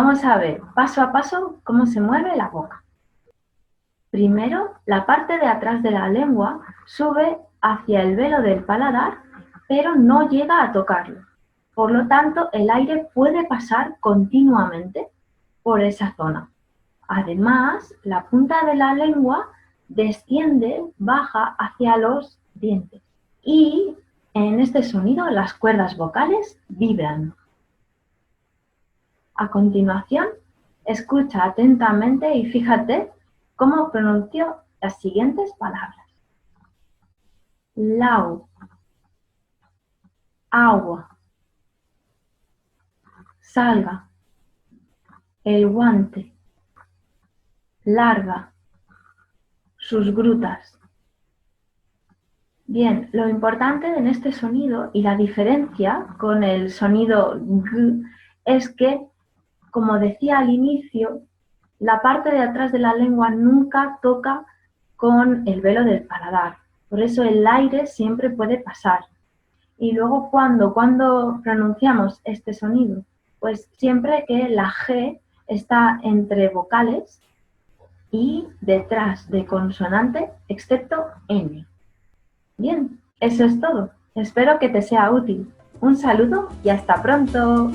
Vamos a ver paso a paso cómo se mueve la boca. Primero, la parte de atrás de la lengua sube hacia el velo del paladar, pero no llega a tocarlo. Por lo tanto, el aire puede pasar continuamente por esa zona. Además, la punta de la lengua desciende, baja hacia los dientes. Y en este sonido las cuerdas vocales vibran. A continuación, escucha atentamente y fíjate cómo pronuncio las siguientes palabras. Lau, agua, salga, el guante, larga, sus grutas. Bien, lo importante en este sonido y la diferencia con el sonido g es que, como decía al inicio, la parte de atrás de la lengua nunca toca con el velo del paladar. Por eso el aire siempre puede pasar. Y luego, cuando pronunciamos este sonido? Pues siempre que la G está entre vocales y detrás de consonante, excepto N. Bien, eso es todo. Espero que te sea útil. Un saludo y hasta pronto.